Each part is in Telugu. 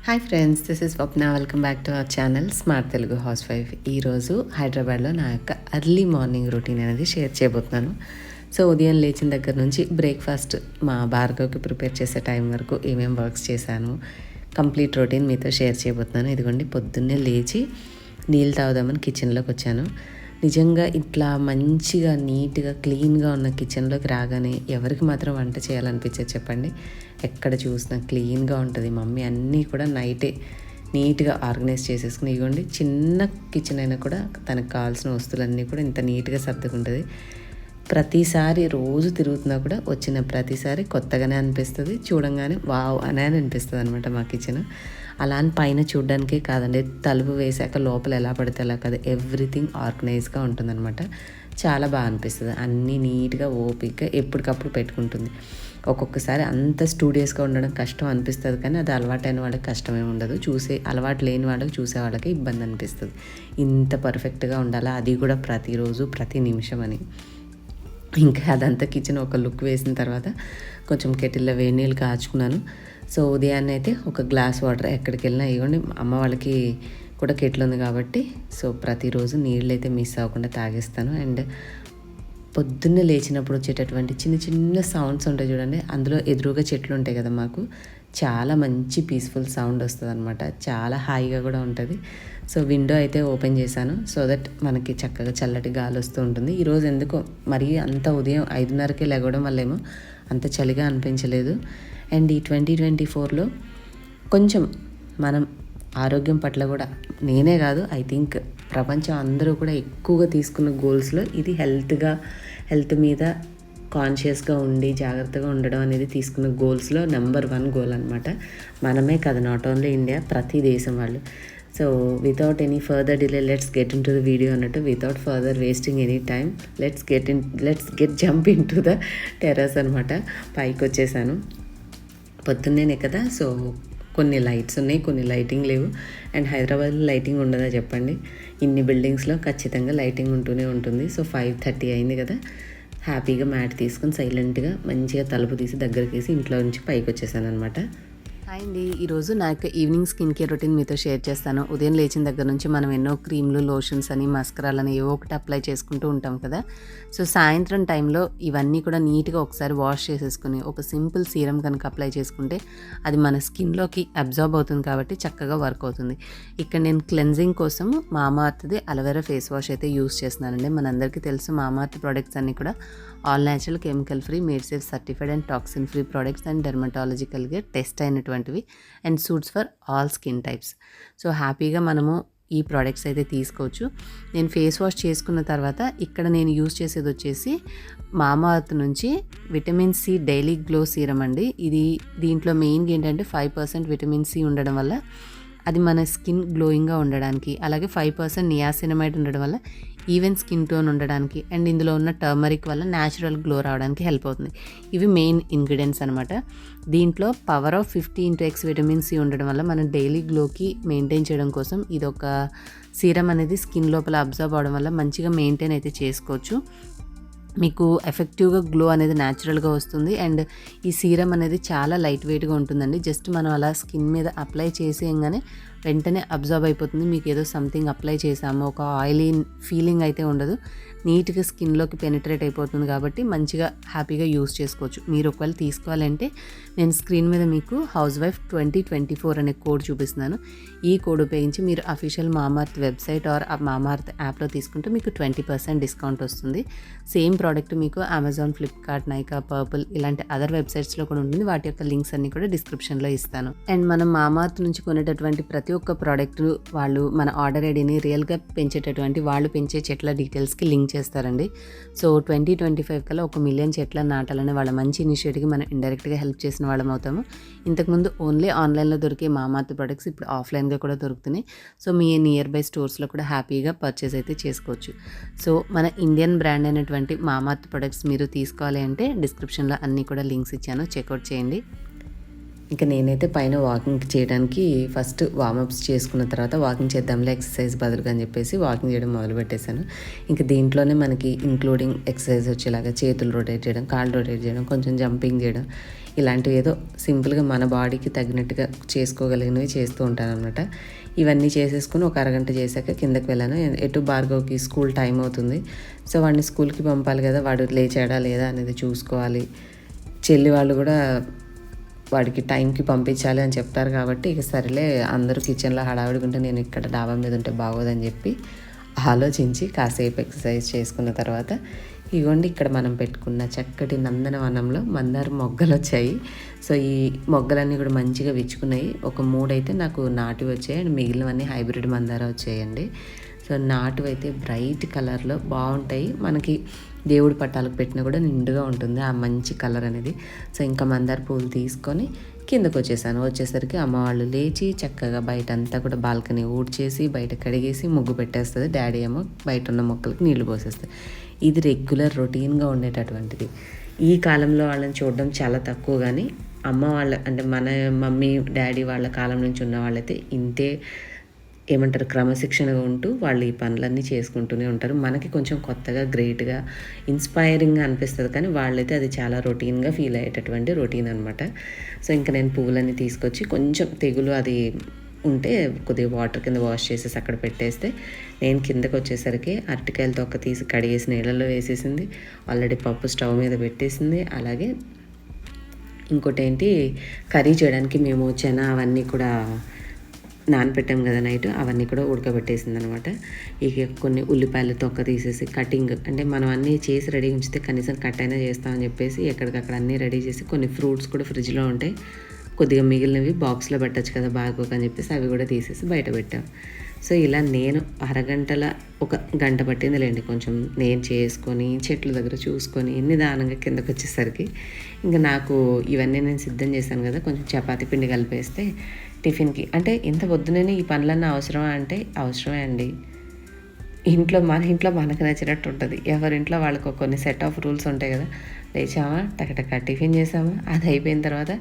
Hi friends, this is Swapna. Welcome back to our channel smart Telugu house wife. ఈరోజు హైదరాబాద్లో నా యొక్క ఎర్లీ మార్నింగ్ రొటీన్ అనేది షేర్ చేయబోతున్నాను. సో ఉదయం లేచిన దగ్గర నుంచి బ్రేక్ఫాస్ట్ మా భార్గవ్కి ప్రిపేర్ చేసే టైం వరకు ఏమేమి వర్క్స్ చేశాను, కంప్లీట్ రొటీన్ మీతో షేర్ చేయబోతున్నాను. ఇదిగోండి, పొద్దున్నే లేచి నీళ్ళు తాగుదామని కిచెన్లోకి వచ్చాను. నిజంగా ఇట్లా మంచిగా నీట్గా క్లీన్గా ఉన్న కిచెన్లోకి రాగానే ఎవరికి మాత్రం వంట చేయాలనిపించేది చెప్పండి. ఎక్కడ చూసినా క్లీన్గా ఉంటుంది. మమ్మీ అన్నీ కూడా నైటే నీట్గా ఆర్గనైజ్ చేసేసుకుని, ఇవ్వండి చిన్న కిచెన్ అయినా కూడా తనకు కావాల్సిన వస్తువులన్నీ కూడా ఇంత నీట్గా సర్దుకుంటుంది. ప్రతిసారి రోజు తిరుగుతున్నా కూడా వచ్చిన ప్రతిసారి కొత్తగానే అనిపిస్తుంది, చూడంగానే వావ్ అనే అనిపిస్తుంది అనమాట మా కిచెన్. అలా అని పైన చూడడానికే కాదండి, తలుపు వేసాక లోపల ఎలా పడితే అలా కాదు, ఎవ్రీథింగ్ ఆర్గనైజ్గా ఉంటుందన్నమాట. చాలా బాగా అనిపిస్తుంది. అన్నీ నీట్గా ఓపిక్గా ఎప్పటికప్పుడు పెట్టుకుంటుంది. ఒక్కొక్కసారి అంత స్టూడియస్గా ఉండడం కష్టం అనిపిస్తుంది, కానీ అది అలవాటైన వాళ్ళకి కష్టమే ఉండదు. అలవాటు లేని వాళ్ళకి చూసే వాళ్ళకి ఇబ్బంది అనిపిస్తుంది. ఇంత పర్ఫెక్ట్గా ఉండాలా, అది కూడా ప్రతిరోజు ప్రతి నిమిషం అని. ఇంకా అదంతా కిచెన్ ఒక లుక్ వేసిన తర్వాత కొంచెం కెటిల్లో వేడి నీళ్ళు కాచుకున్నాను. సో ఉదయాన్నే అయితే ఒక గ్లాస్ వాటర్ ఎక్కడికి వెళ్ళినా ఇవ్వండి, అమ్మ వాళ్ళకి కూడా కెటిల్ ఉంది కాబట్టి సో ప్రతిరోజు నీళ్ళు అయితే మిస్ అవ్వకుండా తాగేస్తాను. అండ్ పొద్దున్నే లేచినప్పుడు వచ్చేటటువంటి చిన్న చిన్న సౌండ్స్ ఉంటాయి చూడండి, అందులో ఎదురుగా చెట్లు ఉంటాయి కదా మాకు, చాలా మంచి పీస్ఫుల్ సౌండ్ వస్తుంది అనమాట. చాలా హాయిగా కూడా ఉంటుంది. సో విండో అయితే ఓపెన్ చేశాను, సో దట్ మనకి చక్కగా చల్లటి గాలి వస్తూ ఉంటుంది. ఈరోజు ఎందుకో మరీ అంత ఉదయం 5:30కే లెగవడం వల్లేమో అంత చలిగా అనిపించలేదు. అండ్ ఈ 2024లో కొంచెం మనం ఆరోగ్యం పట్ల కూడా, నేనే కాదు ఐ థింక్ ప్రపంచం అందరూ కూడా ఎక్కువగా తీసుకున్న గోల్స్లో ఇది హెల్త్ మీద కాన్షియస్గా ఉండి జాగ్రత్తగా ఉండడం అనేది తీసుకున్న గోల్స్లో నెంబర్ 1 గోల్ అనమాట. మనమే కదా, నాట్ ఓన్లీ ఇండియా, ప్రతి దేశం వాళ్ళు. So without any further delay let's get into the video అన్నట్టు, without further wasting any time let's get jump into the terrace అనమాట. పైకి వచ్చేసాను. పొద్దున్నేనే కదా, సో కొన్ని లైట్స్ ఉన్నాయి, కొన్ని లైటింగ్ లేవు. అండ్ హైదరాబాద్లో లైటింగ్ ఉండదా చెప్పండి, ఇన్ని బిల్డింగ్స్లో ఖచ్చితంగా లైటింగ్ ఉంటూనే ఉంటుంది. సో 5:30 అయింది కదా, హ్యాపీగా మ్యాట్ తీసుకొని సైలెంట్గా మంచిగా తలుపు తీసి దగ్గరికి వేసి ఇంట్లో నుంచి పైకి వచ్చేసాను అనమాట. హాయ్ అండి, ఈరోజు నా యొక్క ఈవినింగ్ స్కిన్ కేర్ రొటీన్ మీతో షేర్ చేస్తాను. ఉదయం లేచిన దగ్గర నుంచి మనం ఎన్నో క్రీమ్లు, లోషన్స్ అని, మస్కరాలని ఏవో ఒకటి అప్లై చేసుకుంటూ ఉంటాం కదా. సో సాయంత్రం టైంలో ఇవన్నీ కూడా నీట్గా ఒకసారి వాష్ చేసేసుకుని ఒక సింపుల్ సీరం కనుక అప్లై చేసుకుంటే అది మన స్కిన్లోకి అబ్జార్బ్ అవుతుంది కాబట్టి చక్కగా వర్క్ అవుతుంది. ఇక్కడ నేను క్లెన్జింగ్ కోసం మామాఅర్త్ది అలోవెరా ఫేస్ వాష్ అయితే యూస్ చేస్తున్నానండి. మనందరికీ తెలుసు మామాఅర్త్ ప్రోడక్ట్స్ అన్నీ కూడా all natural, chemical free, made safe certified and toxin free products and డెర్మటాలజికల్గా టెస్ట్ అయినటువంటివి and suits for all skin types. So హ్యాపీగా మనము ఈ ప్రోడక్ట్స్ అయితే తీసుకోవచ్చు. నేను ఫేస్ వాష్ చేసుకున్న తర్వాత ఇక్కడ నేను యూస్ చేసేది వచ్చేసి మామాఅర్త్ నుంచి vitamin C daily glow serum అండి. దీంట్లో మెయిన్గా ఏంటంటే 5% విటమిన్ సి ఉండడం వల్ల అది మన స్కిన్ గ్లోయింగ్గా ఉండడానికి, అలాగే 5% నియాసినమైడ్ ఉండడం వల్ల ఈవెన్ స్కిన్ టోన్ ఉండడానికి, అండ్ ఇందులో ఉన్న టర్మరిక్ వల్ల న్యాచురల్ గ్లో రావడానికి హెల్ప్ అవుతుంది. ఇవి మెయిన్ ఇంగ్రీడియంట్స్ అనమాట. దీంట్లో power of 50x vitamin C ఉండడం వల్ల మనం డైలీ గ్లోకి మెయింటైన్ చేయడం కోసం ఇదొక సీరం అనేది స్కిన్ లోపల అబ్జర్వ్ అవడం వల్ల మంచిగా మెయింటైన్ అయితే చేసుకోవచ్చు. మీకు ఎఫెక్టివ్గా గ్లో అనేది న్యాచురల్గా వస్తుంది. అండ్ ఈ సీరం అనేది చాలా లైట్ వెయిట్గా ఉంటుందండి. జస్ట్ మనం అలా స్కిన్ మీద అప్లై చేసేయంగానే వెంటనే అబ్జర్వ్ అయిపోతుంది. మీకు ఏదో సంథింగ్ అప్లై చేసాము, ఒక ఆయిలీ ఫీలింగ్ అయితే ఉండదు. నీట్గా స్కిన్లోకి పెనిట్రేట్ అయిపోతుంది కాబట్టి మంచిగా హ్యాపీగా యూస్ చేసుకోవచ్చు. మీరు ఒకవేళ తీసుకోవాలంటే నేను స్క్రీన్ మీద మీకు హౌస్ వైఫ్ 2024 అనే కోడ్ చూపిస్తున్నాను. ఈ కోడ్ ఉపయోగించి మీరు అఫీషియల్ మామాఅర్త్ వెబ్సైట్ ఆర్ మామాఅర్త్ యాప్లో తీసుకుంటే మీకు 20% డిస్కౌంట్ వస్తుంది. సేమ్ ప్రోడక్ట్ మీకు అమెజాన్, ఫ్లిప్కార్ట్, నైకా, పర్పుల్ ఇలాంటి అదర్ వెబ్సైట్స్లో కూడా ఉంటుంది. వాటి యొక్క లింక్స్ అన్ని కూడా డిస్క్రిప్షన్లో ఇస్తాను. అండ్ మనం మామాఅర్త్ నుంచి కొనేటటువంటి ప్రతి ఒక్క ప్రోడక్ట్ వాళ్ళు మన ఆర్డర్ ఐడిని రియల్గా పెంచేటటువంటి వాళ్ళు పెంచే చెట్ల డీటెయిల్స్కి లింక్ చేస్తారండి. సో 2025 కల్లా 1 మిలియన్ చెట్ల నాటాలని వాళ్ళ మంచి ఇనిషియేటివ్కి మనం ఇండైరెక్ట్గా హెల్ప్ చేసిన వాళ్ళం అవుతాము. ఇంతకుముందు ఓన్లీ ఆన్లైన్లో దొరికే మామాఅర్త్ ప్రొడక్ట్స్ ఇప్పుడు ఆఫ్లైన్గా కూడా దొరుకుతున్నాయి. సో మీ నియర్ బై స్టోర్స్లో కూడా హ్యాపీగా పర్చేస్ అయితే చేసుకోవచ్చు. సో మన ఇండియన్ బ్రాండ్ అయినటువంటి మామాఅర్త్ ప్రొడక్ట్స్ మీరు తీసుకోవాలి అంటే డిస్క్రిప్షన్లో అన్నీ కూడా లింక్స్ ఇచ్చాను, చెక్అవుట్ చేయండి. ఇంకా నేనైతే పైన వాకింగ్ చేయడానికి ఫస్ట్ వార్మప్స్ చేసుకున్న తర్వాత వాకింగ్ చేద్దాంలే ఎక్సర్సైజ్ బదులుగా అని చెప్పేసి వాకింగ్ చేయడం మొదలుపెట్టేశాను. ఇంకా దీంట్లోనే మనకి ఇంక్లూడింగ్ ఎక్సర్సైజ్ వచ్చేలాగా చేతులు రొటేట్ చేయడం, కాళ్ళు రొటేట్ చేయడం, కొంచెం జంపింగ్ చేయడం, ఇలాంటివి ఏదో సింపుల్గా మన బాడీకి తగినట్టుగా చేసుకోగలిగినవి చేస్తూ ఉంటాను అనమాట. ఇవన్నీ చేసేసుకుని ఒక అరగంట చేశాక కిందకి వెళ్ళాను. ఎటు భార్గవ్కి స్కూల్ టైం అవుతుంది. సో వాడిని స్కూల్కి పంపాలి కదా, వాడు లేచాడా లేదా అనేది చూసుకోవాలి. చెల్లి వాళ్ళు కూడా వాడికి టైంకి పంపించాలి అని చెప్తారు కాబట్టి ఇక సరేలే అందరూ కిచెన్లో హడావిడిగా నేను ఇక్కడ డాబా మీద ఉంటే బాగోదని చెప్పి ఆలోచించి కాసేపు ఎక్సర్సైజ్ చేసుకున్న తర్వాత ఇగోండి ఇక్కడ మనం పెట్టుకున్న చక్కటి నందనవనంలో మందార మొగ్గలు వచ్చాయి. సో ఈ మొగ్గలన్నీ కూడా మంచిగా విచ్చుకున్నాయి. ఒక 3 అయితే నాకు నాటు వచ్చాయి అండ్ మిగిలినవన్నీ హైబ్రిడ్ మందార వచ్చాయండి. సో నాటు అయితే బ్రైట్ కలర్లో బాగుంటాయి. మనకి దేవుడి పట్టాలకు పెట్టినా కూడా నిండుగా ఉంటుంది ఆ మంచి కలర్ అనేది. సో ఇంకా మందార పూలు తీసుకొని కిందకు వచ్చేసరికి అమ్మ వాళ్ళు లేచి చక్కగా బయట అంతా కూడా బాల్కనీ ఊడ్చేసి బయట కడిగేసి ముగ్గు పెట్టేస్తుంది. డాడీ ఏమో బయట ఉన్న మొక్కలకు నీళ్లు పోసేస్తుంది. ఇది రెగ్యులర్ రొటీన్గా ఉండేటటువంటిది. ఈ కాలంలో వాళ్ళని చూడడం చాలా తక్కువ, కానీ అమ్మ వాళ్ళ అంటే మన మమ్మీ డాడీ వాళ్ళ కాలం నుంచి ఉన్న వాళ్ళైతే ఇంతే ఏమంటారు క్రమశిక్షణగా ఉంటూ వాళ్ళు ఈ పనులన్నీ చేసుకుంటూనే ఉంటారు. మనకి కొంచెం కొత్తగా గ్రేట్గా ఇన్స్పైరింగ్గా అనిపిస్తుంది, కానీ వాళ్ళైతే అది చాలా రొటీన్గా ఫీల్ అయ్యేటటువంటి రొటీన్ అనమాట. సో ఇంకా నేను పువ్వులన్నీ తీసుకొచ్చి కొంచెం తెగులు అది ఉంటే కొద్దిగా వాటర్ కింద వాష్ చేసేసి అక్కడ పెట్టేస్తే నేను కిందకు వచ్చేసరికి అరటికాయల తొక్క తీసి కడిగేసి నీళ్ళల్లో వేసేసింది. ఆల్రెడీ పప్పు స్టవ్ మీద పెట్టేసింది. అలాగే ఇంకోటి ఏంటి, కర్రీ చేయడానికి మేము చెన అవన్నీ కూడా నానపెట్టాం కదా నైట్, అవన్నీ కూడా ఉడకబెట్టేసింది అనమాట. ఇక కొన్ని ఉల్లిపాయలు తొక్క తీసేసి కటింగ్ అంటే మనం అన్నీ చేసి రెడీ ఉంచితే కనీసం కట్ అయినా చేస్తామని చెప్పేసి ఎక్కడికక్కడ అన్నీ రెడీ చేసి కొన్ని ఫ్రూట్స్ కూడా ఫ్రిడ్జ్లో ఉంటాయి, కొద్దిగా మిగిలినవి బాక్స్లో పెట్టచ్చు కదా బాగోక అని చెప్పేసి అవి కూడా తీసేసి బయట పెట్టాం. సో ఇలా నేను అరగంటల ఒక గంట పట్టింది లేండి కొంచెం నేను చేసుకొని చెట్ల దగ్గర చూసుకొని నిదానంగా కిందకు వచ్చేసరికి ఇంకా నాకు ఇవన్నీ నేను సిద్ధం చేశాను కదా, కొంచెం చపాతీ పిండి కలిపేస్తే టిఫిన్కి అంటే ఇంత పొద్దునే ఈ పనులన్నీ అవసరమా అంటే అవసరమే అండి. మన ఇంట్లో మనకు నచ్చినట్టు ఉంటుంది. ఎవరింట్లో వాళ్ళకు కొన్ని సెట్ ఆఫ్ రూల్స్ ఉంటాయి కదా. లేచామా టకటక టిఫిన్ చేసామా, అది అయిపోయిన తర్వాత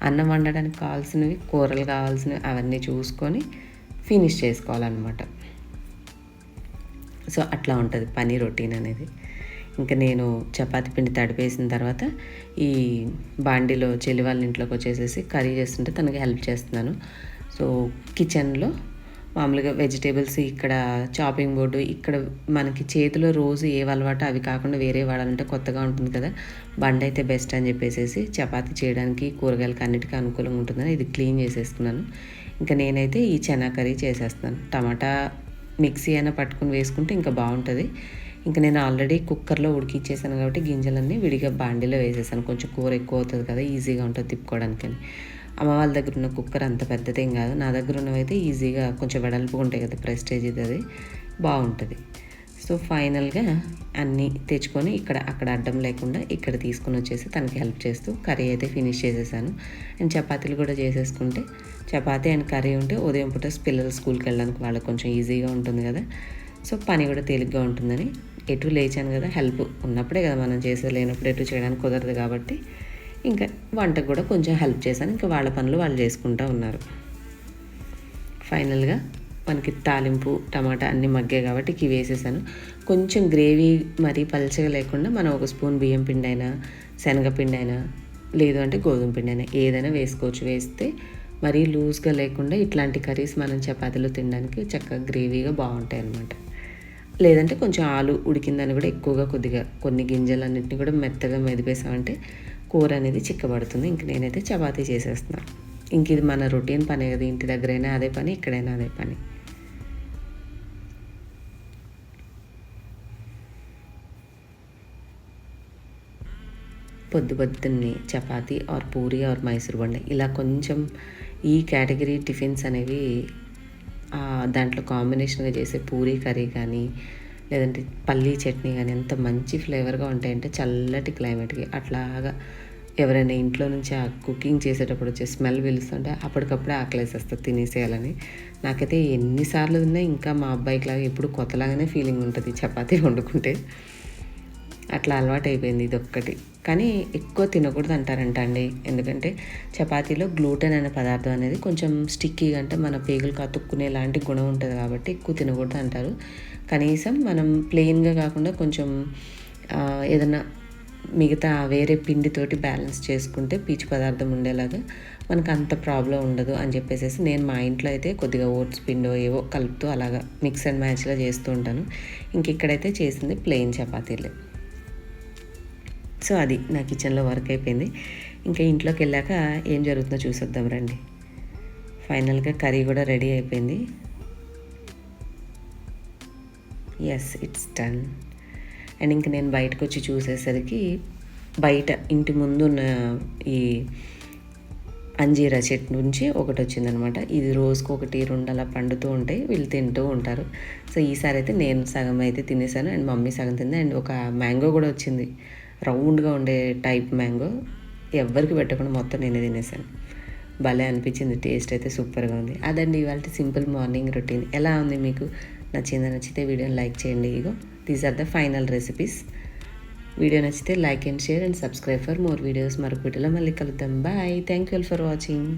అన్నం వండడానికి కావాల్సినవి కూరలు కావాల్సినవి అవన్నీ చూసుకొని ఫినిష్ చేసుకోవాలన్నమాట. సో అట్లా ఉంటుంది పని రొటీన్ అనేది. ఇంకా నేను చపాతీ పిండి తడిపేసిన తర్వాత ఈ బాండీలో చెల్లి వాళ్ళ ఇంట్లోకి వచ్చేసేసి కర్రీ చేస్తుంటే తనకి హెల్ప్ చేస్తున్నాను. సో కిచెన్లో మామూలుగా వెజిటేబుల్స్ ఇక్కడ చాపింగ్ బోర్డు ఇక్కడ మనకి చేతిలో రోజు ఏ అలవాటు అవి కాకుండా వేరే వాడాలంటే కొత్తగా ఉంటుంది కదా, బండ అయితే బెస్ట్ అని చెప్పేసి చపాతీ చేయడానికి కూరగాయలకి అన్నిటికీ అనుకూలంగా ఉంటుందని ఇది క్లీన్ చేసేసుకున్నాను. ఇంకా నేనైతే ఈ చెనా కర్రీ చేసేస్తున్నాను. టమాటా మిక్సీ అయినా పట్టుకుని వేసుకుంటే ఇంకా బాగుంటుంది. ఇంకా నేను ఆల్రెడీ కుక్కర్లో ఉడికిచ్చేసాను కాబట్టి గింజలన్నీ విడిగా బాండీలో వేసేసాను. కొంచెం కూర ఎక్కువ అవుతుంది కదా, ఈజీగా ఉంటుంది తిప్పుకోవడానికి అని. అమ్మ వాళ్ళ దగ్గర ఉన్న కుక్కర్ అంత పెద్దదేం కాదు, నా దగ్గర ఉన్నవైతే ఈజీగా కొంచెం వెడల్పుగా ఉంటాయి కదా, ప్రెస్టేజ్ ఇది బాగుంటుంది. సో ఫైనల్గా అన్నీ తెచ్చుకొని అక్కడ అడ్డం లేకుండా ఇక్కడ తీసుకొని వచ్చేసి తనకి హెల్ప్ చేస్తూ కర్రీ అయితే ఫినిష్ చేసేసాను. అండ్ చపాతీలు కూడా చేసేసుకుంటే చపాతీ అండ్ కర్రీ ఉంటే ఉదయం పూట పిల్లలు స్కూల్కి వెళ్ళడానికి వాళ్ళకి కొంచెం ఈజీగా ఉంటుంది కదా. సో పని కూడా తేలిగ్గా ఉంటుందని ఎటు లేచాను కదా, హెల్ప్ ఉన్నప్పుడే కదా మనం చేసేది, లేనప్పుడు ఎటు చేయడానికి కుదరదు కాబట్టి ఇంకా వంటకు కూడా కొంచెం హెల్ప్ చేశాను. ఇంకా వాళ్ళ పనులు వాళ్ళు చేసుకుంటూ ఉన్నారు. ఫైనల్గా మనకి తాలింపు టమాటా అన్నీ మగ్గాయి కాబట్టి ఇవి వేసేసాను. కొంచెం గ్రేవీ మరీ పల్చగా లేకుండా మనం ఒక స్పూన్ బియ్యం పిండి అయినా శనగపిండి అయినా లేదు అంటే గోధుమ పిండి అయినా ఏదైనా వేసుకోవచ్చు. వేస్తే మరీ లూజ్గా లేకుండా ఇట్లాంటి కర్రీస్ మనం చపాతీలో తినడానికి చక్కగా గ్రేవీగా బాగుంటాయి అన్నమాట. లేదంటే కొంచెం ఆలు ఉడికిందని కూడా ఎక్కువగా కొద్దిగా కొన్ని గింజలన్నింటినీ కూడా మెత్తగా మెదిపేసామంటే కూర అనేది చిక్కబడుతుంది. ఇంక నేనైతే చపాతీ చేసేస్తున్నాను. ఇంక ఇది మన రొటీన్ పనే కదా, ఇంటి దగ్గరైనా అదే పని ఇక్కడైనా అదే పని. పొద్దున్నే చపాతీ ఆర్ పూరి ఆర్ మైసూర్ బొండ ఇలా కొంచెం ఈ కేటగిరీ టిఫిన్స్ అనేవి దాంట్లో కాంబినేషన్గా చేసే పూరీ కర్రీ కానీ లేదంటే పల్లీ చట్నీ కానీ ఎంత మంచి ఫ్లేవర్గా ఉంటాయంటే చల్లటి క్లైమేట్కి అట్లాగా ఎవరైనా ఇంట్లో నుంచి ఆ కుకింగ్ చేసేటప్పుడు వచ్చే స్మెల్ పిలుస్తుంటే అప్పటికప్పుడే ఆకలేసేస్తుంది తినేసేయాలని. నాకైతే ఎన్నిసార్లు తిన్నా ఇంకా మా అబ్బాయికి లాగా ఎప్పుడు కొత్తలాగానే ఫీలింగ్ ఉంటుంది చపాతీ వండుకుంటే. అట్లా అలవాటు అయిపోయింది ఇది ఒక్కటి. కానీ ఎక్కువ తినకూడదు అంటారంట అండి, ఎందుకంటే చపాతీలో గ్లూటెన్ అనే పదార్థం అనేది కొంచెం స్టిక్కీగా అంటే మన పేగులకు అతుక్కునే లాంటి గుణం ఉంటుంది కాబట్టి ఎక్కువ తినకూడదు అంటారు. కనీసం మనం ప్లెయిన్గా కాకుండా కొంచెం ఏదైనా మిగతా వేరే పిండితోటి బ్యాలెన్స్ చేసుకుంటే పీచు పదార్థం ఉండేలాగా మనకు అంత ప్రాబ్లం ఉండదు అని చెప్పేసి నేను మా ఇంట్లో అయితే కొద్దిగా ఓట్స్ పిండో ఏవో కలుపుతూ అలాగా మిక్స్ అండ్ మ్యాచ్లా చేస్తూ ఉంటాను. ఇంక ఇక్కడైతే చేసింది ప్లెయిన్ చపాతీలే. సో అది నా కిచెన్లో వర్క్ అయిపోయింది. ఇంకా ఇంట్లోకి వెళ్ళాక ఏం జరుగుతుందో చూసొద్దాం రండి. ఫైనల్గా కర్రీ కూడా రెడీ అయిపోయింది. Yes, it's done. అండ్ ఇంక నేను బయటకు వచ్చి చూసేసరికి బయట ఇంటి ముందు ఉన్న ఈ అంజీరా చెట్టు నుంచి ఒకటి వచ్చిందనమాట. ఇది రోజుకు 1-2 అలా పండుతూ ఉంటాయి, వీళ్ళు తింటూ ఉంటారు. సో ఈసారి అయితే నేను సగం అయితే తినేసాను అండ్ మమ్మీ సగం తింది. అండ్ ఒక మ్యాంగో కూడా వచ్చింది, రౌండ్గా ఉండే టైప్ మ్యాంగో. ఎవ్వరికి పెట్టకుండా మొత్తం నేనే తినేసాను. భలే అనిపించింది, టేస్ట్ అయితే సూపర్గా ఉంది. అదండి ఇవాళ సింపుల్ మార్నింగ్ రొటీన్. ఎలా ఉంది మీకు? నచ్చితే వీడియోని లైక్ చేయండి. ఇగో these are the final recipes. Video నచ్చితే like and share and subscribe for more videos. మరొక వీడియోలో మళ్ళీ కలుద్దాం. Bye. Thank you all for watching.